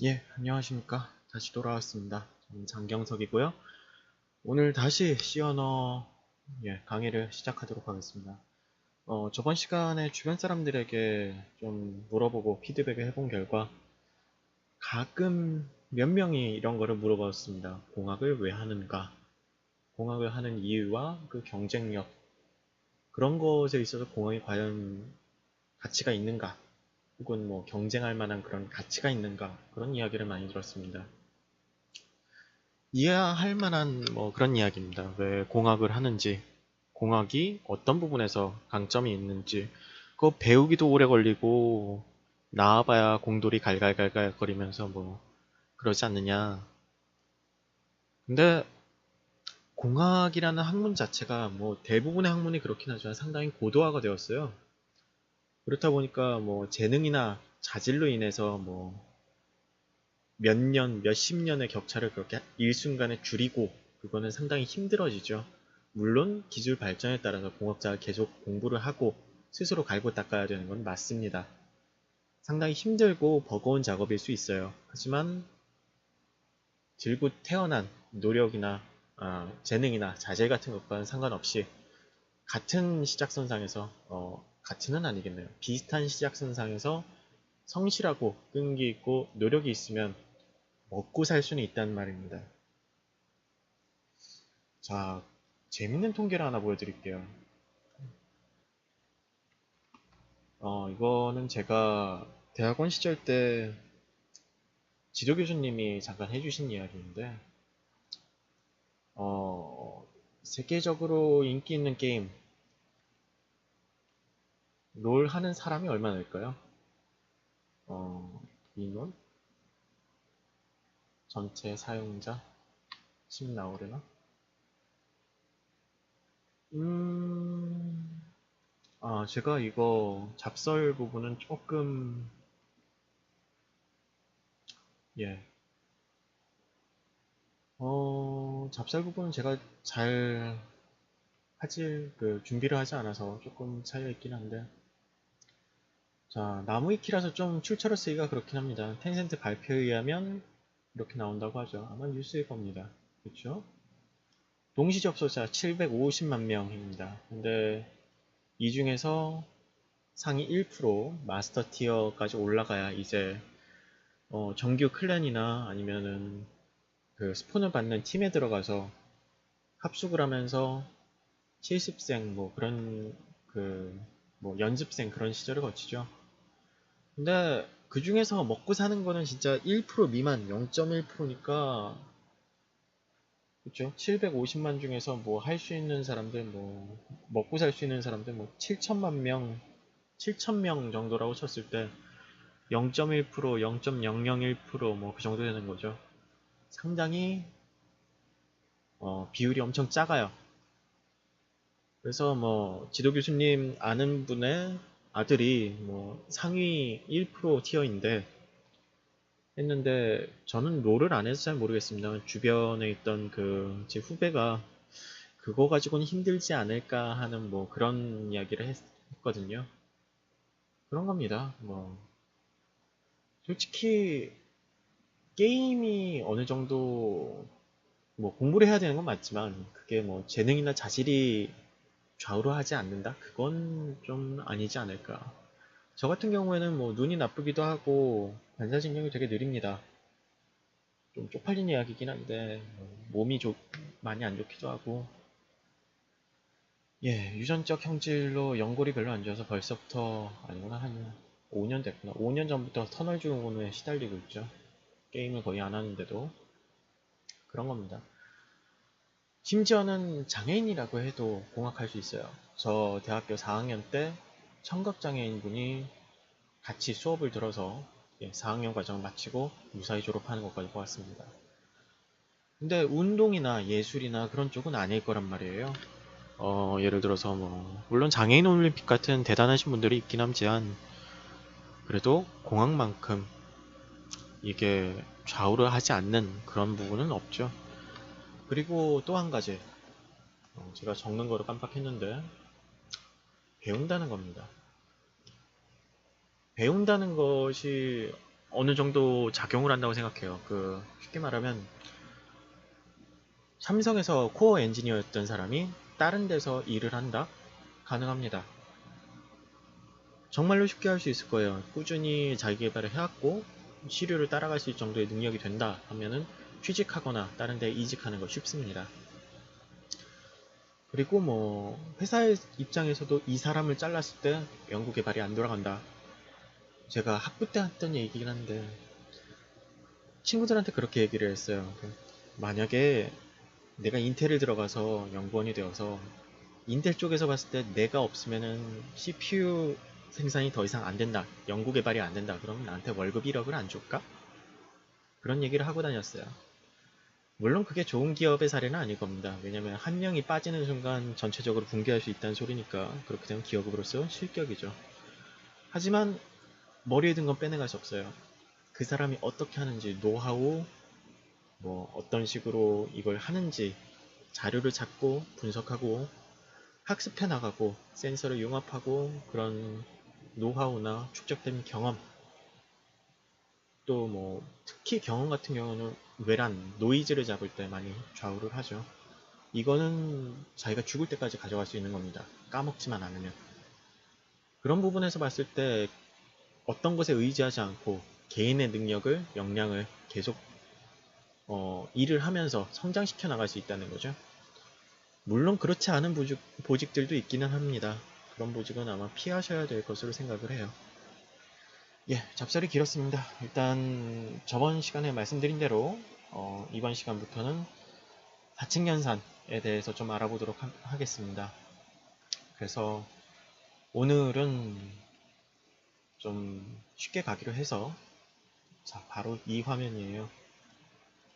예, 안녕하십니까. 다시 돌아왔습니다. 저는 장경석이고요. 오늘 다시 C 언어 강의를 시작하도록 하겠습니다. 저번 시간에 주변 사람들에게 좀 물어보고 피드백을 해본 결과 가끔 몇 명이 이런 거를 물어봤습니다. 공학을 왜 하는가? 공학을 하는 이유와 그 경쟁력, 그런 것에 있어서 공학이 과연 가치가 있는가? 혹은 뭐 경쟁할 만한 그런 가치가 있는가? 그런 이야기를 많이 들었습니다. 이해할 만한 뭐 그런 이야기입니다. 왜 공학을 하는지, 공학이 어떤 부분에서 강점이 있는지, 그거 배우기도 오래 걸리고, 나와봐야 공돌이 갈갈갈갈 거리면서 뭐, 그러지 않느냐. 근데 공학이라는 학문 자체가 뭐 대부분의 학문이 그렇긴 하지만 상당히 고도화가 되었어요. 그렇다 보니까 뭐 재능이나 자질로 인해서 뭐 몇 년, 몇십 년의 격차를 그렇게 일순간에 줄이고 그거는 상당히 힘들어지죠. 물론 기술 발전에 따라서 공학자가 계속 공부를 하고 스스로 갈고 닦아야 되는 건 맞습니다. 상당히 힘들고 버거운 작업일 수 있어요. 하지만 들고 태어난 노력이나 재능이나 자질 같은 것과는 상관없이 같은 시작선상에서 같은은 아니겠네요. 비슷한 시작선상에서 성실하고 끈기 있고 노력이 있으면 먹고 살 수는 있다는 말입니다. 자, 재밌는 통계를 하나 보여드릴게요. 이거는 제가 대학원 시절 때 지도 교수님이 잠깐 해주신 이야기인데, 세계적으로 인기 있는 게임, 롤 하는 사람이 얼마나 될까요? 인원? 전체 사용자? 10 나오려나? 음, 제가 이거 잡설 부분은 조금, 예, 잡설 부분은 제가 잘 준비를 하지 않아서 조금 차이가 있긴 한데, 자, 나무위키라서 좀 출처를 쓰기가 그렇긴 합니다. 텐센트 발표에 의하면 이렇게 나온다고 하죠. 아마 뉴스일 겁니다. 그렇죠? 동시 접속자 750만 명입니다. 근데 이 중에서 상위 1% 마스터 티어까지 올라가야 이제 정규 클랜이나 아니면은 그 스폰을 받는 팀에 들어가서 합숙을 하면서 실습생 뭐 그런 그 뭐 연습생 그런 시절을 거치죠. 근데 그 중에서 먹고 사는 거는 진짜 1% 미만 0.1%니까 그쵸? 750만 중에서 뭐 할 수 있는 사람들 뭐 먹고 살 수 있는 사람들 뭐 7천만 명 7천 명 정도라고 쳤을 때 0.1% 0.001%뭐 그 정도 되는 거죠. 상당히 비율이 엄청 작아요. 그래서 뭐 지도 교수님 아는 분의 아들이 뭐 상위 1% 티어인데 했는데 저는 롤을 안 해서 잘 모르겠습니다. 주변에 있던 그 제 후배가 그거 가지고는 힘들지 않을까 하는 뭐 그런 이야기를 했거든요. 그런 겁니다. 뭐 솔직히 게임이 어느 정도 뭐 공부를 해야 되는 건 맞지만 그게 뭐 재능이나 자질이 좌우로 하지 않는다? 그건 좀 아니지 않을까. 저 같은 경우에는 뭐 눈이 나쁘기도 하고 반사신경이 되게 느립니다. 좀 쪽팔린 이야기긴 한데 몸이 많이 안 좋기도 하고 예, 유전적 형질로 연골이 별로 안 좋아서 벌써부터 아니구나 한 5년 됐구나. 5년 전부터 터널 증후군에 시달리고 있죠. 게임을 거의 안 하는데도 그런 겁니다. 심지어는 장애인이라고 해도 공학할 수 있어요. 저 대학교 4학년 때 청각장애인분이 같이 수업을 들어서 4학년 과정을 마치고 무사히 졸업하는 것까지 보았습니다. 근데 운동이나 예술이나 그런 쪽은 아닐 거란 말이에요. 예를 들어서 뭐 물론 장애인 올림픽 같은 대단하신 분들이 있긴 함지만 그래도 공학만큼 이게 좌우를 하지 않는 그런 부분은 없죠. 그리고 또 한 가지 제가 적는 거를 깜빡했는데 배운다는 겁니다. 배운다는 것이 어느 정도 작용을 한다고 생각해요. 쉽게 말하면 삼성에서 코어 엔지니어였던 사람이 다른 데서 일을 한다? 가능합니다. 정말로 쉽게 할 수 있을 거예요. 꾸준히 자기 개발을 해왔고 시류를 따라갈 수 있을 정도의 능력이 된다 하면은 취직하거나 다른 데 이직하는 거 쉽습니다. 그리고 뭐 회사의 입장에서도 이 사람을 잘랐을 때 연구 개발이 안 돌아간다. 제가 학부 때 했던 얘기긴 한데 친구들한테 그렇게 얘기를 했어요. 만약에 내가 인텔을 들어가서 연구원이 되어서 인텔 쪽에서 봤을 때 내가 없으면은 CPU 생산이 더 이상 안 된다. 연구 개발이 안 된다. 그러면 나한테 월급 1억을 안 줄까? 그런 얘기를 하고 다녔어요. 물론 그게 좋은 기업의 사례는 아닐 겁니다. 왜냐면 한 명이 빠지는 순간 전체적으로 붕괴할 수 있다는 소리니까 그렇게 되면 기업으로서 실격이죠. 하지만 머리에 든 건 빼내갈 수 없어요. 그 사람이 어떻게 하는지 노하우, 뭐 어떤 식으로 이걸 하는지 자료를 찾고 분석하고 학습해 나가고 센서를 융합하고 그런 노하우나 축적된 경험 또 뭐 특히 경험 같은 경우는 외란, 노이즈를 잡을 때 많이 좌우를 하죠. 이거는 자기가 죽을 때까지 가져갈 수 있는 겁니다. 까먹지만 않으면. 그런 부분에서 봤을 때 어떤 것에 의지하지 않고 개인의 능력을, 역량을 계속 일을 하면서 성장시켜 나갈 수 있다는 거죠. 물론 그렇지 않은 보직들도 있기는 합니다. 그런 보직은 아마 피하셔야 될 것으로 생각을 해요. 예, 잡설이 길었습니다. 일단 저번 시간에 말씀드린 대로 이번 시간부터는 사칙연산에 대해서 좀 알아보도록 하겠습니다. 그래서 오늘은 좀 쉽게 가기로 해서 자 바로 이 화면이에요.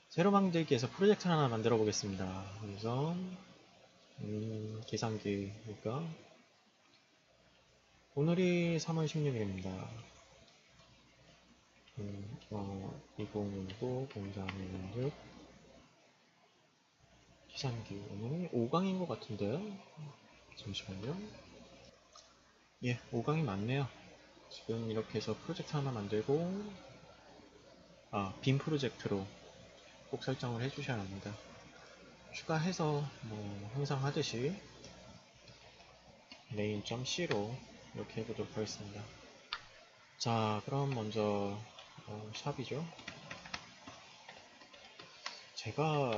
새로 만들기에서 프로젝트 하나 만들어 보겠습니다. 그래서 계산기니까 오늘이 3월 16일입니다. 2019 0316 계산기 오늘이 5강인 것 같은데 잠시만요. 예, 5강이 맞네요. 지금 이렇게 해서 프로젝트 하나 만들고 빈 프로젝트로 꼭 설정을 해주셔야 합니다. 추가해서 뭐 항상 하듯이 main.c로 이렇게 해보도록 하겠습니다. 자, 그럼 먼저 샵이죠. 제가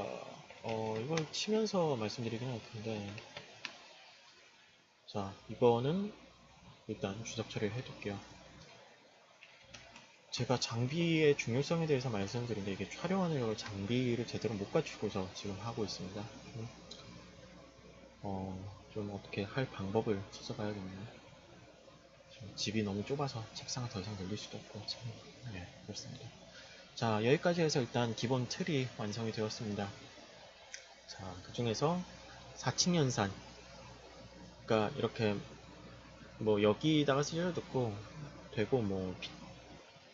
이걸 치면서 말씀드리긴 할 텐데 자, 이거는 일단 주석 처리를 해둘게요. 제가 장비의 중요성에 대해서 말씀드린데 이게 촬영하는 장비를 제대로 못 갖추고서 지금 하고 있습니다. 좀 어떻게 할 방법을 찾아봐야겠네요. 집이 너무 좁아서 책상을 더 이상 늘릴 수도 없고 참, 네, 그렇습니다. 자, 여기까지 해서 일단 기본 틀이 완성이 되었습니다. 자, 그 중에서 사칙연산 그러니까 이렇게 뭐 여기다가 쓰셔도 되고 뭐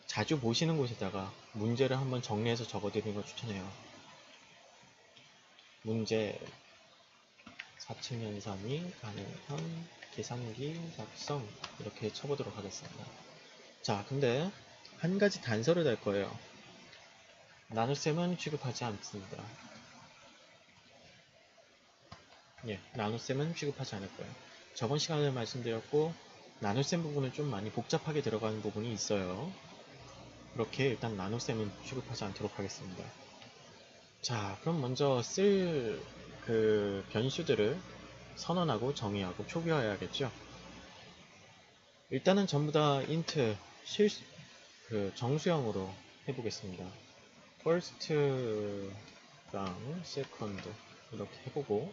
자주 보시는 곳에다가 문제를 한번 정리해서 적어드리는 걸 추천해요. 문제 사칙연산이 가능한 계산기 작성 이렇게 쳐보도록 하겠습니다. 자, 근데 한 가지 단서를 달 거예요. 나눗셈은 취급하지 않습니다. 예, 나눗셈은 취급하지 않을 거예요. 저번 시간에 말씀드렸고 나눗셈 부분은 좀 많이 복잡하게 들어가는 부분이 있어요. 그렇게 일단 나눗셈은 취급하지 않도록 하겠습니다. 자, 그럼 먼저 쓸 그 변수들을 선언하고 정의하고 초기화해야겠죠. 일단은 전부 다 int 정수형으로 해보겠습니다. first랑 second 이렇게 해보고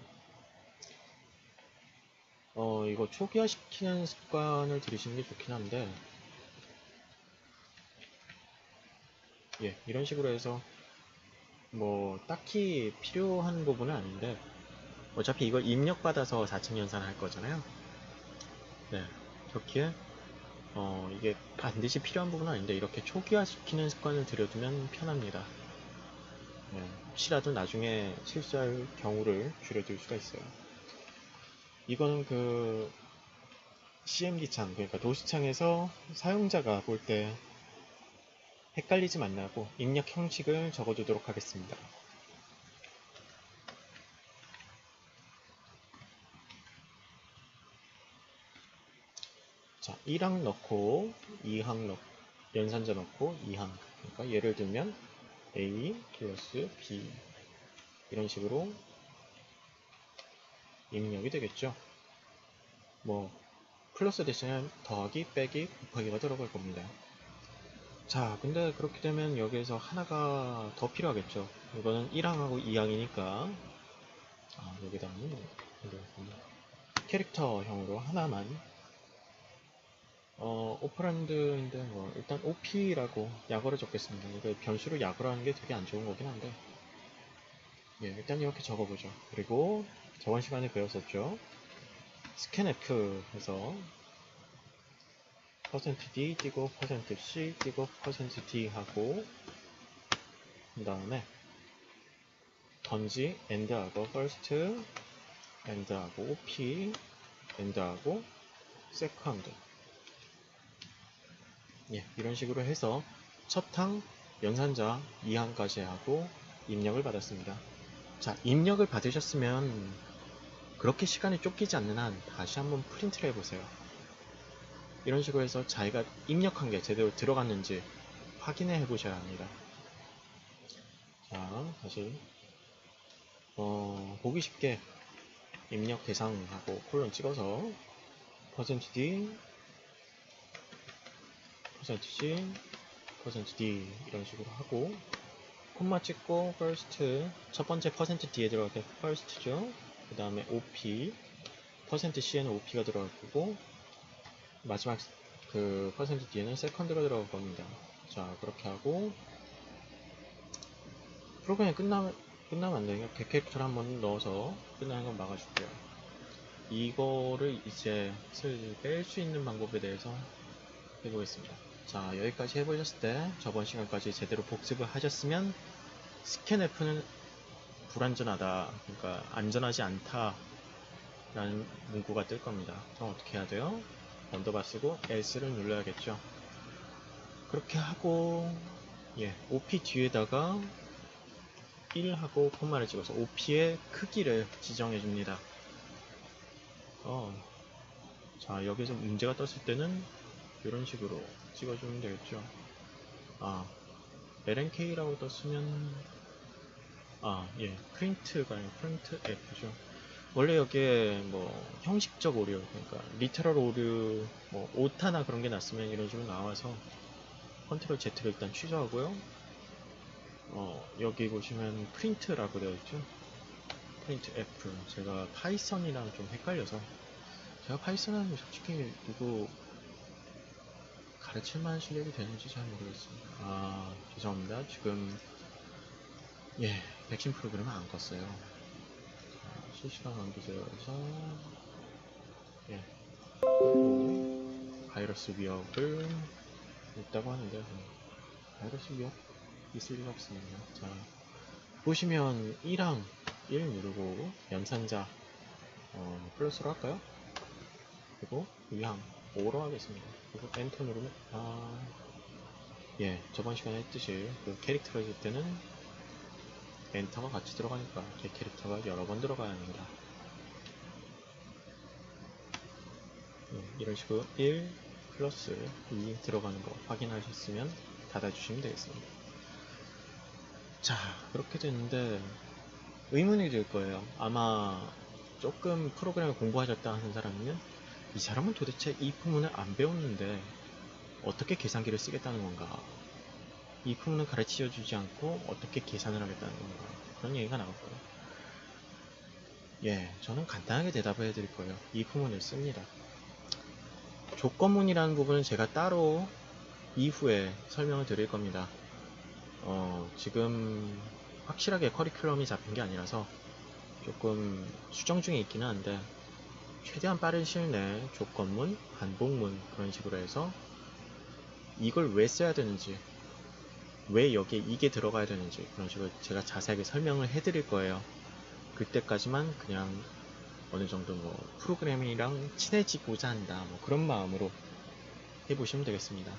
이거 초기화시키는 습관을 들이시는 게 좋긴 한데 예, 이런 식으로 해서 뭐 딱히 필요한 부분은 아닌데 어차피 이걸 입력받아서 4층 연산을 할 거잖아요. 네, 그렇게 이게 반드시 필요한 부분은 아닌데 이렇게 초기화시키는 습관을 들여두면 편합니다. 네, 혹시라도 나중에 실수할 경우를 줄여들 수가 있어요. 이거는 CMD 창, 그러니까 도시창에서 사용자가 볼 때 헷갈리지 말라고 입력 형식을 적어두도록 하겠습니다. 자, 1항 넣고 2항 넣고 연산자 넣고 2항. 그러니까 예를 들면 A 플러스 B 이런 식으로 입력이 되겠죠. 뭐 플러스 대신에 더하기, 빼기, 곱하기가 들어갈 겁니다. 자, 근데 그렇게 되면 여기에서 하나가 더 필요하겠죠. 이거는 1항하고 2항이니까 여기다는 캐릭터형으로 하나만 오퍼란드인데 뭐 일단 OP라고 약어를 적겠습니다. 이거 변수로 약어를 하는 게 되게 안 좋은 거긴 한데 예, 일단 이렇게 적어보죠. 그리고 저번 시간에 배웠었죠. scanf 해서 %d 띄고 %c 띄고 %d 하고 그 다음에 던지 end하고 first end하고 op end하고 second 예, 이런 식으로 해서 첫항 연산자 2항까지 하고 입력을 받았습니다. 자, 입력을 받으셨으면 그렇게 시간이 쫓기지 않는 한 다시 한번 프린트를 해보세요. 이런 식으로 해서 자기가 입력한 게 제대로 들어갔는지 확인해 보셔야 합니다. 자, 다시 보기 쉽게 입력 대상하고 콜론 찍어서 %d, %c, %d 이런 식으로 하고 콤마 찍고 first 첫 번째 %d에 들어갈 때 first죠. 그 다음에 op %c에는 op가 들어갈 거고 마지막 그 %d에는 second가 들어갈 겁니다. 자, 그렇게 하고 프로그램이 끝나면 안 되니까 개캐릭터를 한번 넣어서 끝나는 건 막아줄게요. 이거를 이제 슬 뺄 수 있는 방법에 대해서 해보겠습니다. 자, 여기까지 해보셨을 때 저번 시간까지 제대로 복습을 하셨으면 scanf는 불안전하다, 그러니까 안전하지 않다 라는 문구가 뜰 겁니다. 그럼 어떻게 해야 돼요? 언더바 쓰고 else를 눌러야겠죠. 그렇게 하고 예, op 뒤에다가 1하고 콤마를 찍어서 OP의 크기를 지정해 줍니다. 자, 여기서 문제가 떴을 때는 이런 식으로 찍어주면 되겠죠. LNK라고 떴으면 예, 프린트가 아니라 프린트 F죠. 원래 여기에 뭐 형식적 오류, 그러니까 리터럴 오류, 뭐 오타나 그런 게 났으면 이런 식으로 나와서 컨트롤 Z를 일단 취소하고요. 여기 보시면 프린트라고 되어 있죠. 프린트 F. 제가 파이썬이랑 좀 헷갈려서 제가 파이썬은 솔직히 누구 가르칠 만한 실력이 되는지 잘 모르겠습니다. 죄송합니다. 지금 예, 백신 프로그램을 안 껐어요. 자, 실시간 완비되어서 예, 그리고 바이러스 위협을 있다고 하는데 바이러스 위협 있을 리가 없습니다. 자, 보시면 1항 1 누르고 연산자 플러스로 할까요? 그리고 2항 5로 하겠습니다. 그리고 엔터 누르면 예, 저번 시간에 했듯이 그 캐릭터를 쓸 때는 엔터가 같이 들어가니까 제 캐릭터가 여러 번 들어가야 합니다. 이런 식으로 1 플러스 2 들어가는 거 확인하셨으면 닫아주시면 되겠습니다. 자, 그렇게 됐는데 의문이 들 거예요. 아마 조금 프로그램을 공부하셨다 하는 사람이면 이 사람은 도대체 이 부분을 안 배웠는데 어떻게 계산기를 쓰겠다는 건가? 이 부분은 가르쳐 주지 않고 어떻게 계산을 하겠다는 건가? 그런 얘기가 나올 거예요. 예, 저는 간단하게 대답을 해드릴 거예요. 이 부분을 씁니다. 조건문이라는 부분은 제가 따로 이후에 설명을 드릴 겁니다. 지금 확실하게 커리큘럼이 잡힌 게 아니라서 조금 수정 중에 있기는 한데 최대한 빠른 시일 내에 조건문, 반복문 그런 식으로 해서 이걸 왜 써야 되는지 왜 여기에 이게 들어가야 되는지 그런 식으로 제가 자세하게 설명을 해드릴 거예요. 그때까지만 그냥 어느 정도 뭐 프로그램이랑 친해지고자 한다 뭐 그런 마음으로 해보시면 되겠습니다.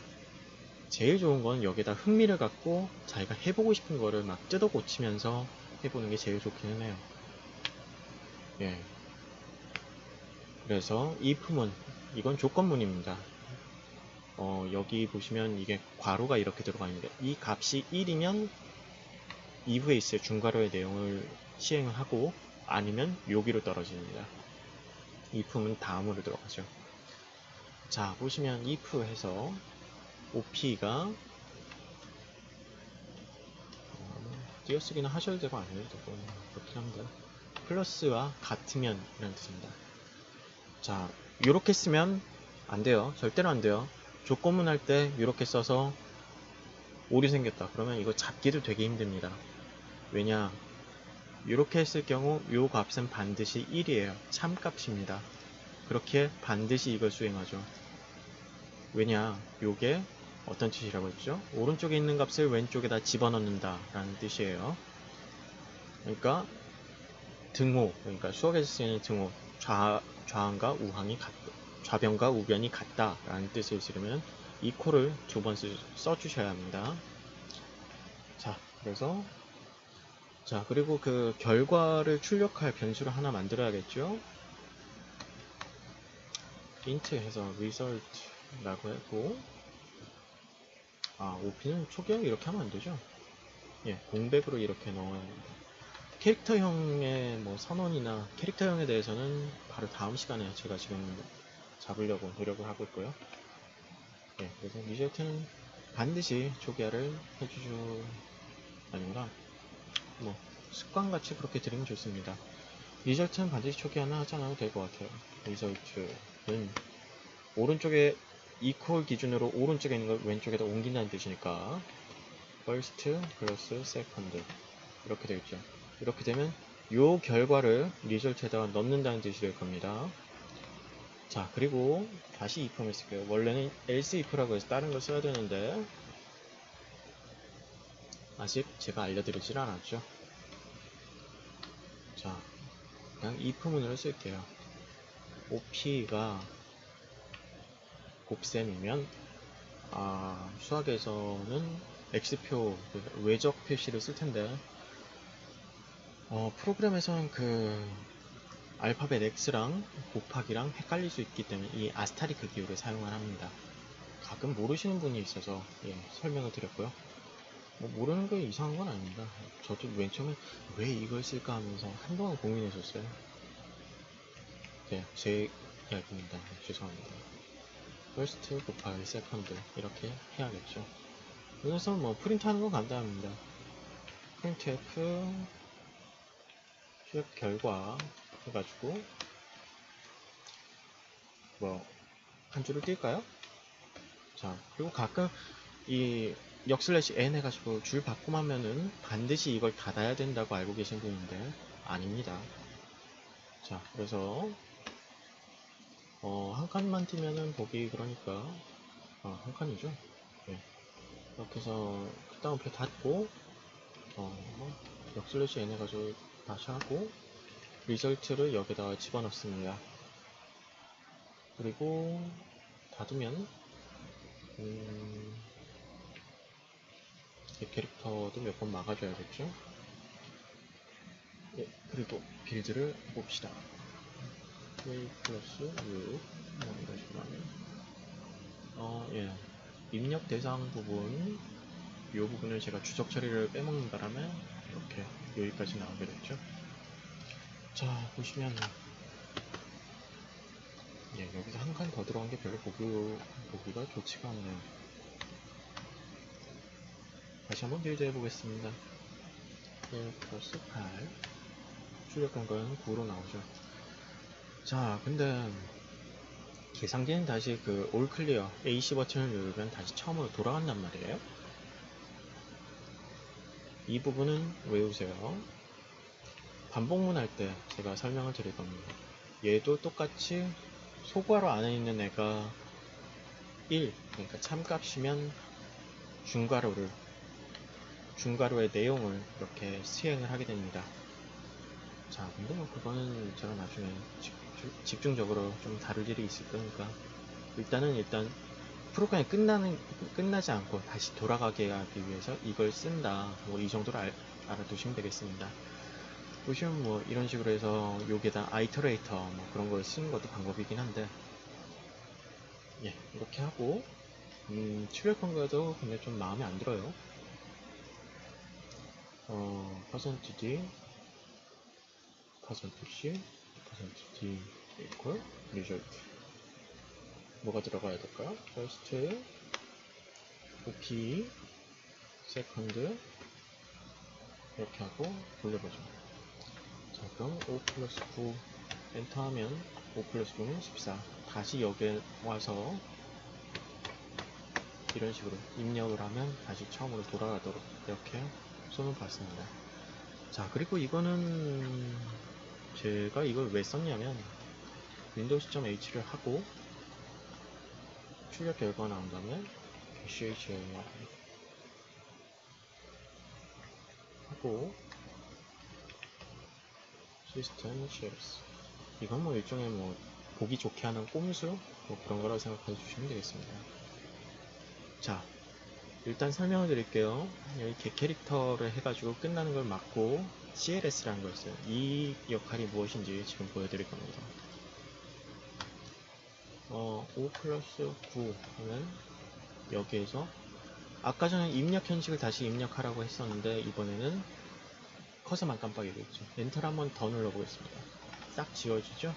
제일 좋은 건 여기다 흥미를 갖고 자기가 해보고 싶은 거를 막 뜯어 고치면서 해보는 게 제일 좋기는 해요. 예. 그래서 if문, 이건 조건문입니다. 여기 보시면 이게 괄호가 이렇게 들어가 있는데 이 값이 1이면 이후에 있을 중괄호의 내용을 시행을 하고 아니면 여기로 떨어집니다. if문 다음으로 들어가죠. 자, 보시면 if 해서 op가 띄어쓰기는 하셔도 되고 안 해도 되고 그렇긴 합니다. 플러스와 같으면 이런 뜻입니다. 자, 이렇게 쓰면 안 돼요. 절대로 안 돼요. 조건문 할 때 이렇게 써서 오류 생겼다. 그러면 이거 잡기도 되게 힘듭니다. 왜냐? 이렇게 했을 경우 이 값은 반드시 1이에요. 참값입니다. 그렇게 반드시 이걸 수행하죠. 왜냐? 요게 어떤 뜻이라고 했죠? 오른쪽에 있는 값을 왼쪽에다 집어넣는다 라는 뜻이에요. 그러니까 등호, 그러니까 수학에서 쓰이는 등호, 좌항과 우항이 좌변과 우변이 같다 라는 뜻을 쓰려면 이 코를 두 번 써주셔야 합니다. 자, 그래서 자, 그리고 그 결과를 출력할 변수를 하나 만들어야겠죠? int 해서 result라고 했고, OP는 초기화를 이렇게 하면 안 되죠? 예, 공백으로 이렇게 넣어야 합니다. 캐릭터형의 뭐 선언이나 캐릭터형에 대해서는 바로 다음 시간에 제가 지금 잡으려고 노력을 하고 있고요. 예, 그래서 리절트는 반드시 초기화를 아니구나. 뭐 습관같이 그렇게 들으면 좋습니다. 리절트는 반드시 초기화는 하지 않아도 될 것 같아요. 리절트는 오른쪽에 equal 기준으로 오른쪽에 있는 걸 왼쪽에다 옮긴다는 뜻이니까 first 플러스 second 이렇게 되겠죠. 이렇게 되면 요 결과를 리절트에다가 넣는다는 뜻이 될 겁니다. 자, 그리고 다시 if를 쓸게요. 원래는 else if라고 해서 다른 걸 써야 되는데 아직 제가 알려드리질 않았죠. 자, 그냥 if문으로 쓸게요. op가 곱셈이면 수학에서는 x표, 외적 표시를 쓸 텐데 프로그램에서는 그 알파벳 X랑 곱하기랑 헷갈릴 수 있기 때문에 이 아스타리크 기호를 사용을 합니다. 가끔 모르시는 분이 있어서 설명을 드렸고요. 뭐 모르는 게 이상한 건 아닙니다. 저도 맨 처음에 왜 이걸 쓸까 하면서 한동안 고민했었어요. 네, 제 이야기입니다. 죄송합니다. first 곱하기 second 이렇게 해야겠죠. 그래서 뭐 프린트하는 건 간단합니다. printf 출력 결과 해가지고 뭐 한 줄을 뛸까요? 자, 그리고 가끔 이 역슬래시 n 해가지고 줄 바꿈하면은 반드시 이걸 닫아야 된다고 알고 계신 분인데 아닙니다. 자, 그래서 한 칸만 띄면은 보기 그러니까 한 칸이죠. 네. 이렇게 해서 그 다음 표 닫고 역슬래시 n 해가지고 다시 하고 리절트를 여기다가 집어넣습니다. 그리고 닫으면 캐릭터도 몇 번 막아줘야겠죠. 예, 그리고 빌드를 봅시다. A 플러스 6 이런 식으로 하면 예, 입력 대상 부분 이 부분을 제가 주적 처리를 빼먹는 바람에 이렇게 여기까지 나오게 됐죠. 자, 보시면 여기서 한 칸 더 들어간 게 별로 보기가 좋지가 않네요. 다시 한번 빌드 해보겠습니다. 1 플러스 8 출력 공간 9로 나오죠. 자, 근데 계산기는 다시 그 올 클리어 AC 버튼을 누르면 다시 처음으로 돌아간단 말이에요. 이 부분은 외우세요. 반복문 할 때 제가 설명을 드릴 겁니다. 얘도 똑같이 소괄호 안에 있는 애가 1, 그러니까 참값이면 중괄호의 내용을 이렇게 수행을 하게 됩니다. 자, 근데 뭐 그거는 제가 나중에 집중적으로 좀 다룰 일이 있을 거니까 일단 프로그램이 끝나지 않고 다시 돌아가게 하기 위해서 이걸 쓴다. 뭐 이 정도로 알아두시면 되겠습니다. 보시면 뭐 이런 식으로 해서 여기에다 아이터레이터 뭐 그런 걸 쓰는 것도 방법이긴 한데, 예, 이렇게 하고 출력한 거도 근데 좀 마음에 안 들어요. %d, %c, %d equal result. 뭐가 들어가야 될까요? first, op, second 이렇게 하고 돌려보죠. 자, 그럼 5 플러스 9 엔터 하면 5 플러스 9는 14. 다시 여기에 와서 이런 식으로 입력을 하면 다시 처음으로 돌아가도록 이렇게 손을 봤습니다. 자, 그리고 이거는 제가 이걸 왜 썼냐면 windows.h를 하고 출력 결과가 나온 다음에 CHA 하고 시스템 shares, 이건 뭐 일종의 뭐 보기 좋게 하는 꼼수 뭐 그런 거라고 생각해 주시면 되겠습니다. 자, 일단 설명을 드릴게요. 여기 get 캐릭터를 해가지고 끝나는 걸 막고 CLS라는 걸 써요. 이 역할이 무엇인지 지금 보여드릴 겁니다. 5 플러스 9 하면 여기에서 아까 전에 입력 현식을 다시 입력하라고 했었는데 이번에는 커서만 깜빡이겠죠. 엔터를 한번 더 눌러보겠습니다. 싹 지워지죠?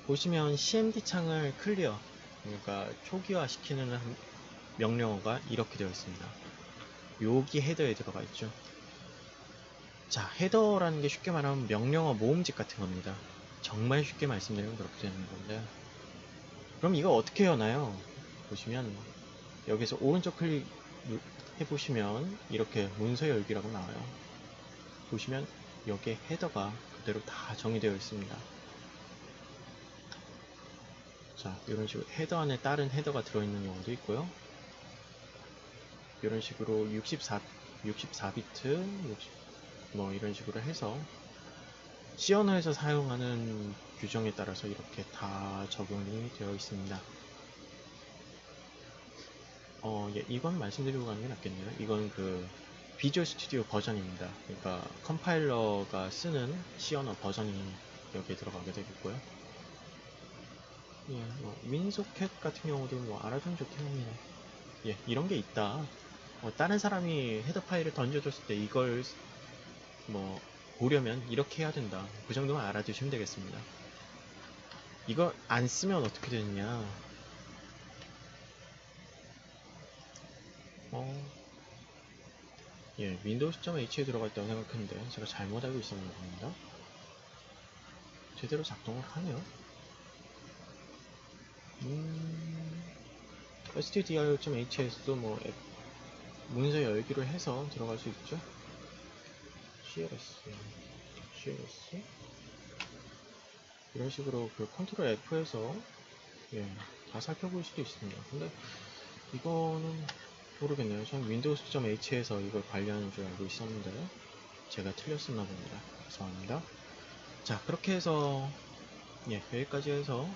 보시면 CMD 창을 클리어, 그러니까 초기화 시키는 명령어가 이렇게 되어 있습니다. 여기 헤더에 들어가 있죠. 자, 헤더라는 게 쉽게 말하면 명령어 모음집 같은 겁니다. 정말 쉽게 말씀드리면 그렇게 되는 건데, 그럼 이거 어떻게 여나요? 보시면 여기서 오른쪽 클릭 해보시면 이렇게 문서 열기라고 나와요. 보시면 여기에 헤더가 그대로 다 정의되어 있습니다. 자, 이런 식으로 헤더 안에 다른 헤더가 들어있는 경우도 있고요. 이런 식으로 64비트 뭐 이런 식으로 해서 C 언어에서 사용하는 규정에 따라서 이렇게 다 적용이 되어 있습니다. 예, 이건 말씀드리고 가는 게 낫겠네요. 이건 그 비주얼 스튜디오 버전입니다. 그러니까 컴파일러가 쓰는 C 언어 버전이 여기에 들어가게 되겠고요. 예, 뭐 윈소켓 같은 경우도 뭐 알아두면 좋겠네요. 예, 이런 게 있다. 다른 사람이 헤더 파일을 던져줬을 때 이걸 뭐 보려면 이렇게 해야 된다. 그 정도만 알아두시면 되겠습니다. 이거 안 쓰면 어떻게 되느냐? 예, 윈도우스.h에 들어가 있다고 생각했는데 제가 잘못 알고 있었나 봅니다. 제대로 작동을 하네요. stdio.h에서도 뭐 문서 열기로 해서 들어갈 수 있죠. CLS 이런 식으로 그 컨트롤 F에서 예, 다 살펴볼 수도 있습니다. 근데 이거는 모르겠네요. 저는 윈도우스.h에서 이걸 관리하는 줄 알고 있었는데 제가 틀렸었나 봅니다. 죄송합니다. 자, 그렇게 해서 예, 여기까지 해서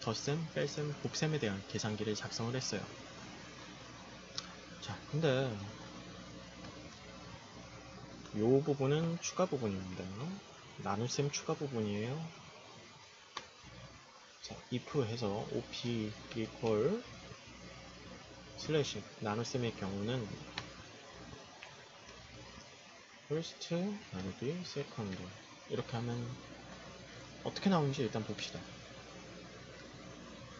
덧셈, 뺄셈, 곱셈에 대한 계산기를 작성을 했어요. 자, 근데 요 부분은 추가 부분입니다. 나눗셈 추가 부분이에요. 자, if 해서 op equal 슬래시 나눗셈의 경우는 first 나누기 second 이렇게 하면 어떻게 나오는지 일단 봅시다.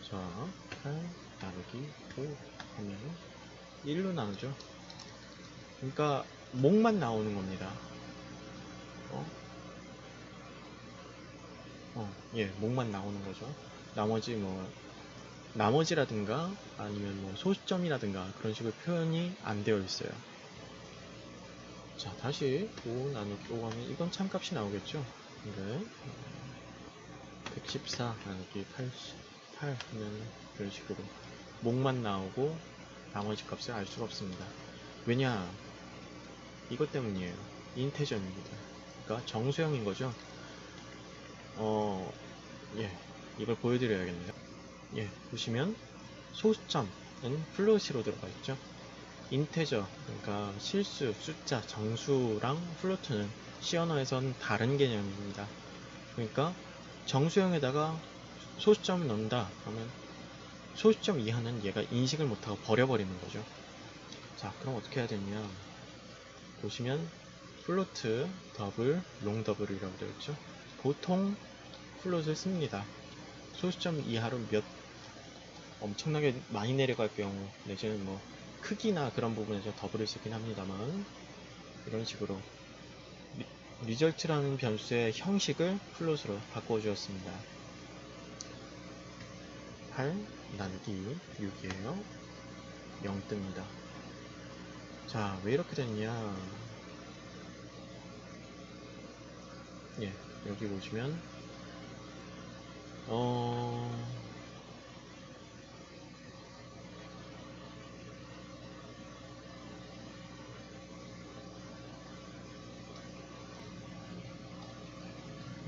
자, 8 나누기 5 하면 1로 나누죠. 그러니까 목만 나오는 겁니다. 예, 목만 나오는 거죠. 나머지 뭐 나머지라든가 아니면 뭐 소점이라든가 그런 식으로 표현이 안 되어 있어요. 자, 다시 5 나누기 5 하면 이건 참값이 나오겠죠. 근데 114 나누기 88 하면 이런 식으로 목만 나오고 나머지 값을 알 수가 없습니다. 왜냐? 이것 때문이에요. 인테저입니다. 그러니까 정수형인 거죠. 예, 이걸 보여드려야겠네요. 예, 보시면 소수점은 플롯으로 들어가 있죠. 인테저, 그러니까 실수, 숫자, 정수랑 플로트는 C 언어에선 다른 개념입니다. 그러니까 정수형에다가 소수점을 넣는다 그러면 소수점 이하는 얘가 인식을 못하고 버려버리는 거죠. 자, 그럼 어떻게 해야 되냐, 보시면 플로트, 더블, 롱 더블이라고 되어 있죠. 보통 플롯을 씁니다. 소수점 이하로 엄청나게 많이 내려갈 경우, 내지는 뭐 크기나 그런 부분에서 더블을 쓰긴 합니다만, 이런 식으로 리절트라는 변수의 형식을 플롯으로 바꿔 주었습니다. 8 나누기 6이에요. 0 뜹니다. 자, 왜 이렇게 됐냐, 예, 여기 보시면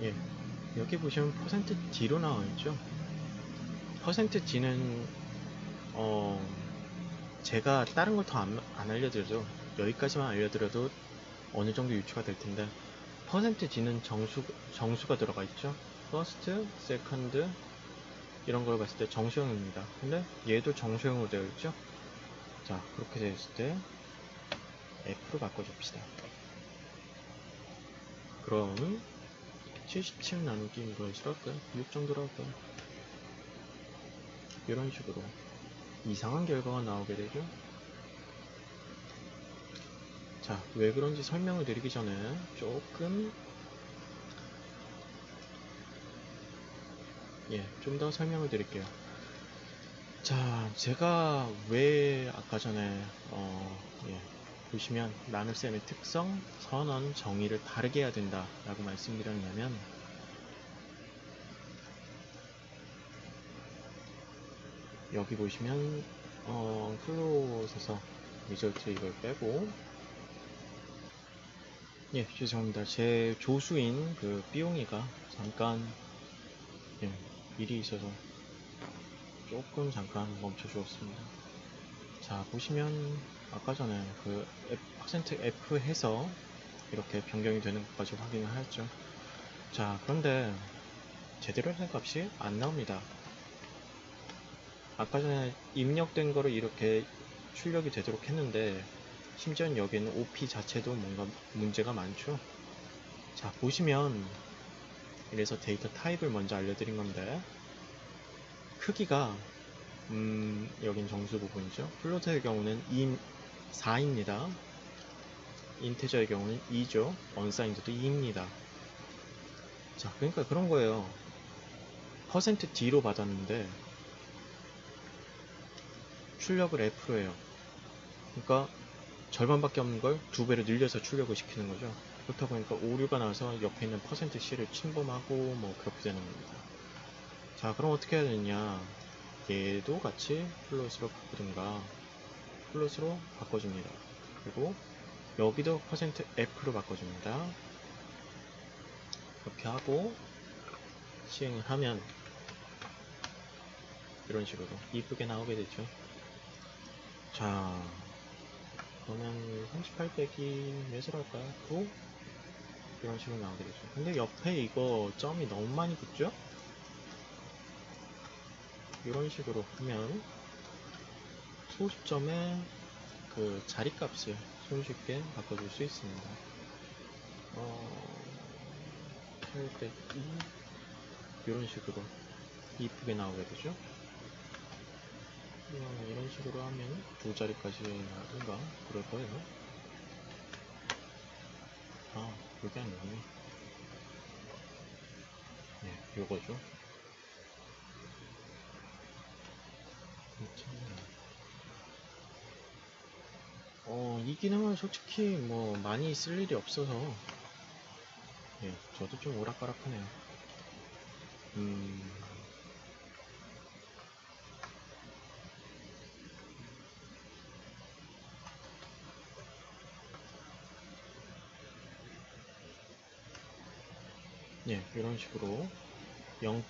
예, 여기 보시면 %D로 나와 있죠. %D는 제가 다른 걸 더 안 알려드려도, 여기까지만 알려드려도 어느 정도 유추가 될 텐데, %D는 정수가 들어가 있죠. first, second 이런 걸 봤을 때 정수형입니다. 근데 얘도 정수형으로 되어 있죠. 자, 그렇게 되어 있을 때 F로 바꿔줍시다. 그럼 77 나누기 몇으로 할까요? 6 정도로 할까요? 이런 식으로 이상한 결과가 나오게 되죠. 자, 왜 그런지 설명을 드리기 전에 조금 좀 더 설명을 드릴게요. 자, 제가 왜 아까 전에 보시면 나눗셈의 특성, 선언, 정의를 다르게 해야 된다 라고 말씀드렸냐면, 여기 보시면 플롯에서 리절트 이걸 빼고, 죄송합니다. 제 조수인 그 삐용이가 잠깐 일이 있어서 조금 잠깐 멈춰 주었습니다. 자, 보시면 아까 전에 그 %F 해서 이렇게 변경이 되는 것까지 확인을 하였죠. 자, 그런데 제대로 된 값이 안 나옵니다. 아까 전에 입력된 거를 이렇게 출력이 되도록 했는데, 심지어 여기는 OP 자체도 뭔가 문제가 많죠. 자, 보시면 이래서 데이터 타입을 먼저 알려드린 건데, 크기가 여긴 정수 부분이죠. 플로트의 경우는 4입니다. 인테저의 경우는 2죠. 언사인드도 2입니다. 자, 그러니까 그런 거예요. %D로 받았는데 출력을 F로 해요. 그러니까 절반밖에 없는 걸 2배로 늘려서 출력을 시키는 거죠. 그렇다 보니까 오류가 나서 옆에 있는 %C를 침범하고 뭐 그렇게 되는 겁니다. 자, 그럼 어떻게 해야 되냐, 얘도 같이 플롯으로 바꾸든가 플롯으로 바꿔줍니다. 그리고 여기도 %F로 바꿔줍니다. 이렇게 하고 시행을 하면 이런 식으로 이쁘게 나오게 되죠. 자, 그러면 38 빼기 몇을 할까요? 9? 이런 식으로 나오게 되죠. 근데 옆에 이거 점이 너무 많이 붙죠? 이런 식으로 하면 소수점의 그 자리값을 손쉽게 바꿔줄 수 있습니다. 8 빼기 이런 식으로 이쁘게 나오게 되죠. 이런 식으로 하면 두 자리까지 나든가 그럴 거예요. 아, 그게 아니군요. 요거죠. 이 기능은 솔직히 뭐 많이 쓸 일이 없어서 저도 좀 오락가락하네요. 이런 식으로 0.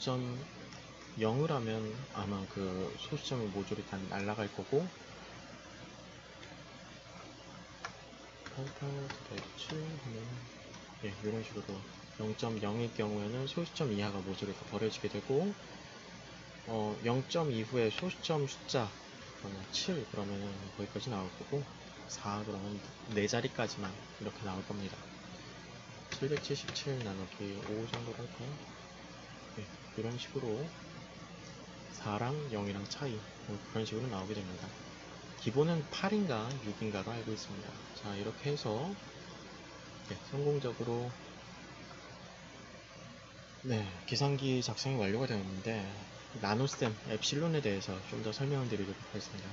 0을 하면 아마 그 소수점의 모듈이 다 날아갈 거고 88-7 하면 예, 이런 식으로 0.0일 경우에는 소수점 이하가 모듈이 다 버려지게 되고 0점 이후에 소수점 숫자 그러면 7 그러면은 거기까지 나올 거고 4 그러면 4자리까지만 이렇게 나올 겁니다. 777 나누기 5 정도로 할까요? 네, 이런 식으로 4랑 0이랑 차이 그런 식으로 나오게 됩니다. 기본은 8인가 6인가로 알고 있습니다. 자, 이렇게 해서 네, 성공적으로 계산기 작성이 완료가 되었는데 나노셈, 엡실론에 대해서 좀 더 설명을 드리도록 하겠습니다.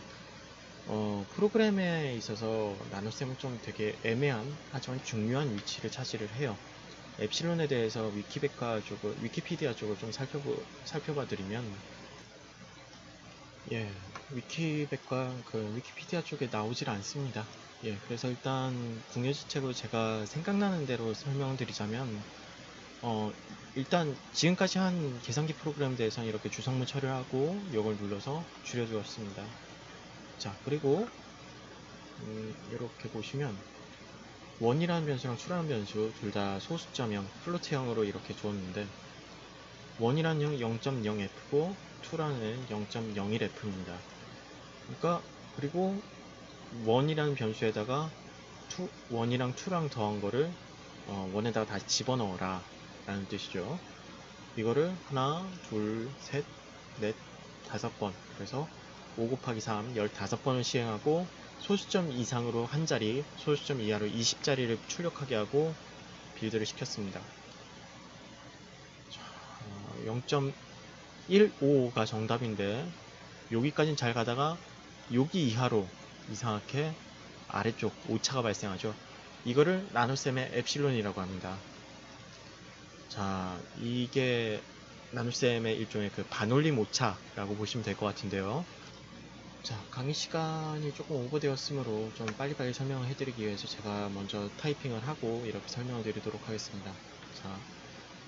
프로그램에 있어서 나노셈은 좀 되게 애매한 하지만 중요한 위치를 차지를 해요. 엡실론에 대해서 위키피디아 쪽을 좀 살펴봐 드리면 위키피디아 쪽에 나오질 않습니다. 그래서 일단 궁여지책으로 제가 생각나는 대로 설명을 드리자면 일단 지금까지 한 계산기 프로그램에 대해서는 이렇게 주성문 처리하고 이걸 눌러서 줄여주었습니다. 자, 그리고 이렇게 보시면 원이라는 변수랑 투라는 변수 둘 다 소수점형, 플로트형으로 이렇게 줬는데 원이라는 0.0f고 투라는 0.01f입니다. 그러니까 그리고 원이라는 변수에다가 원이랑 투랑 더한 거를 원에다가 다시 집어넣어라 라는 뜻이죠. 이거를 하나, 둘, 셋, 넷, 5번 그래서 5 곱하기 3, 15번을 시행하고 소수점 이상으로 한 자리, 소수점 이하로 20자리를 출력하게 하고 빌드를 시켰습니다. 0.15가 정답인데 여기까지는 잘 가다가 여기 이하로 이상하게 아래쪽 오차가 발생하죠. 이거를 나눗셈의 엡실론이라고 합니다. 자, 이게 나눗셈의 일종의 그 반올림 오차라고 보시면 될 것 같은데요. 자, 강의 시간이 조금 오버되었으므로 좀 빨리빨리 설명을 해드리기 위해서 제가 먼저 타이핑을 하고 이렇게 설명을 드리도록 하겠습니다. 자,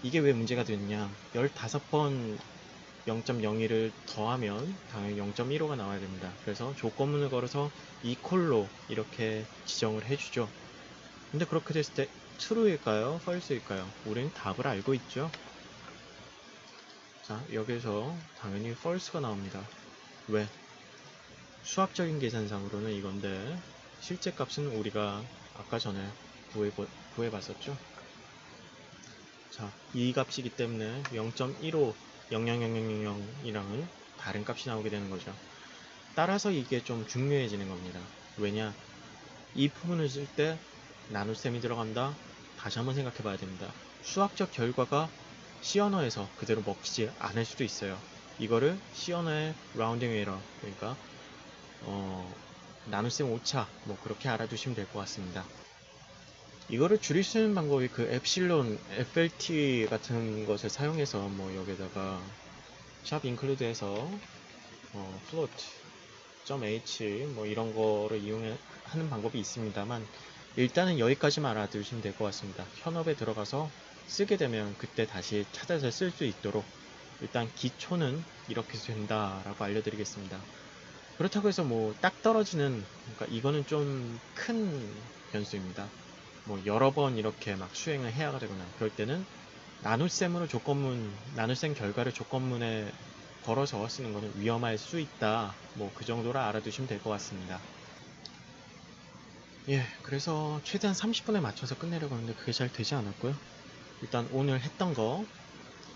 이게 왜 문제가 됐냐? 15번 0.01을 더하면 당연히 0.15가 나와야 됩니다. 그래서 조건문을 걸어서 equal로 이렇게 지정을 해주죠. 근데 그렇게 됐을 때 true일까요? false일까요? 우리는 답을 알고 있죠. 자, 여기서 당연히 false가 나옵니다. 왜? 수학적인 계산상으로는 이건데 실제 값은 우리가 아까 전에 구해봤었죠. 자, 이 값이기 때문에 0.15 00000이랑은 다른 값이 나오게 되는 거죠. 따라서 이게 좀 중요해지는 겁니다. 왜냐? 이 부분을 쓸 때 나눗셈이 들어간다? 다시 한번 생각해 봐야 됩니다. 수학적 결과가 C 언어에서 그대로 먹히지 않을 수도 있어요. 이거를 C 언어의 라운딩 에러, 그러니까 나눗셈 오차, 뭐 그렇게 알아두시면 될 것 같습니다. 이거를 줄일 수 있는 방법이 그 엡실론, FLT 같은 것을 사용해서 뭐 여기다가 샵 인클루드해서 float.h 뭐 이런 거를 이용하는 방법이 있습니다만 일단은 여기까지만 알아두시면 될 것 같습니다. 현업에 들어가서 쓰게 되면 그때 다시 찾아서 쓸 수 있도록 일단 기초는 이렇게 된다라고 알려드리겠습니다. 그렇다고 해서 뭐 딱 떨어지는, 그러니까 이거는 좀 큰 변수입니다. 뭐 여러 번 이렇게 막 수행을 해야 되거나 그럴 때는 나눗셈으로 나눗셈 결과를 조건문에 걸어서 쓰는 것은 위험할 수 있다. 뭐 그 정도로 알아두시면 될 것 같습니다. 그래서 최대한 30분에 맞춰서 끝내려고 하는데 그게 잘 되지 않았고요. 일단 오늘 했던 거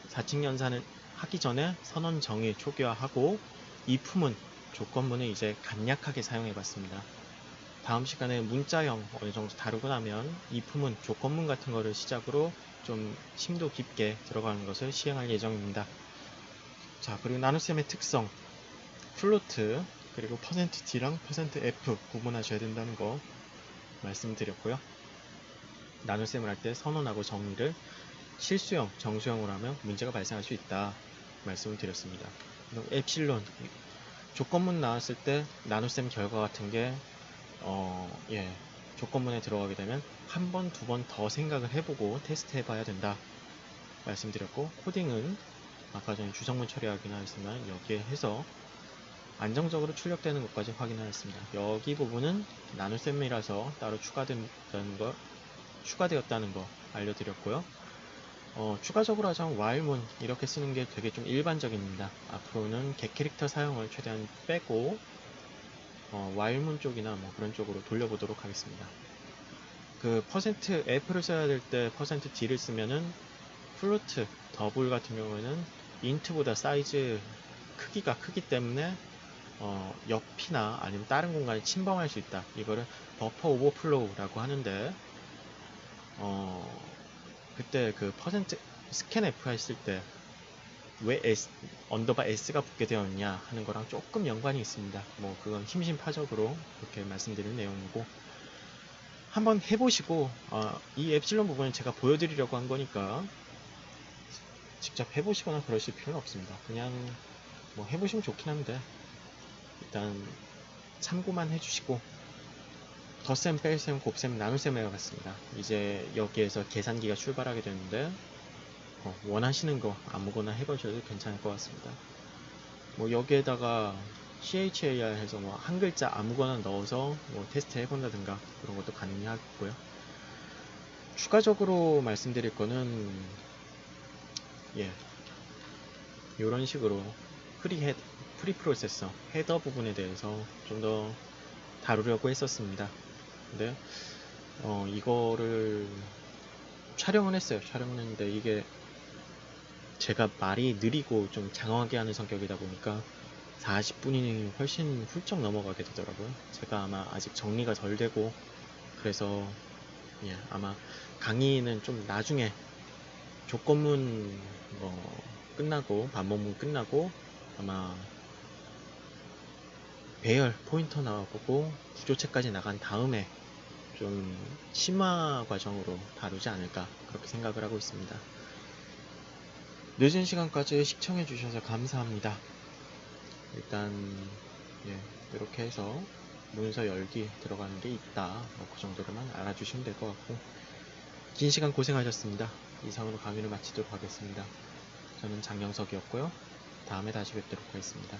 4층 연산을 하기 전에 선언 정의 초기화하고 이품은 조건문을 이제 간략하게 사용해 봤습니다. 다음 시간에 문자형 어느 정도 다루고 나면 이품은 조건문 같은 거를 시작으로 좀 심도 깊게 들어가는 것을 시행할 예정입니다. 자, 그리고 나눗셈의 특성, 플로트, 그리고 %d랑 %f 구분하셔야 된다는 거 말씀드렸고요. 나눗셈을 할 때 선언하고 정의를 실수형, 정수형으로 하면 문제가 발생할 수 있다 말씀을 드렸습니다. 엡실론, 조건문 나왔을 때 나눗셈 결과 같은 게 조건문에 들어가게 되면 한 번, 두 번 더 생각을 해보고 테스트 해봐야 된다 말씀드렸고, 코딩은 아까 전에 주성문 처리하긴 하였지만 여기에 해서 안정적으로 출력되는 것까지 확인하였습니다. 여기 부분은 나눗셈이라서 따로 추가되었다는 거 알려드렸고요. 추가적으로 하자면 while문 이렇게 쓰는 게 되게 좀 일반적입니다. 앞으로는 get 캐릭터 사용을 최대한 빼고 while문 쪽이나 뭐 그런 쪽으로 돌려보도록 하겠습니다. 그 %f를 써야 될 때 %d를 쓰면은 플루트 더블 같은 경우에는 int보다 사이즈 크기가 크기 때문에 옆이나 아니면 다른 공간에 침범할 수 있다. 이거를 버퍼 오버플로우라고 하는데 그때 그 퍼센트 스캔 F 했을 때 왜 언더바 S가 붙게 되었냐 하는 거랑 조금 연관이 있습니다. 뭐 그건 심심파적으로 그렇게 말씀드릴 내용이고 한번 해보시고 이 엡실론 부분은 제가 보여드리려고 한 거니까 직접 해보시거나 그러실 필요는 없습니다. 그냥 뭐 해보시면 좋긴 한데 일단 참고만 해주시고 덧셈, 뺄셈, 곱셈, 나눗셈에 같습니다. 이제 여기에서 계산기가 출발하게 되는데 원하시는 거 아무거나 해보셔도 괜찮을 것 같습니다. 뭐 여기에다가 CHAR 해서 뭐 한 글자 아무거나 넣어서 뭐 테스트 해본다든가 그런 것도 가능하겠고요. 추가적으로 말씀드릴 거는 이런 식으로 프리 프로세서 헤더 부분에 대해서 좀 더 다루려고 했었습니다. 근데 이거를 촬영은 했어요. 촬영은 했는데 이게 제가 말이 느리고 좀 장황하게 하는 성격이다 보니까 40분이 훨씬 훌쩍 넘어가게 되더라고요. 제가 아마 아직 정리가 덜 되고 그래서 아마 강의는 좀 나중에 조건문 끝나고 반복문 끝나고 아마 배열 포인터 나와보고 구조체까지 나간 다음에 좀 심화 과정으로 다루지 않을까 그렇게 생각을 하고 있습니다. 늦은 시간까지 시청해 주셔서 감사합니다. 일단 이렇게 해서 문서 열기 들어가는 게 있다. 그 정도로만 알아주시면 될 것 같고 긴 시간 고생하셨습니다. 이상으로 강의를 마치도록 하겠습니다. 저는 장영석이었고요. 다음에 다시 뵙도록 하겠습니다.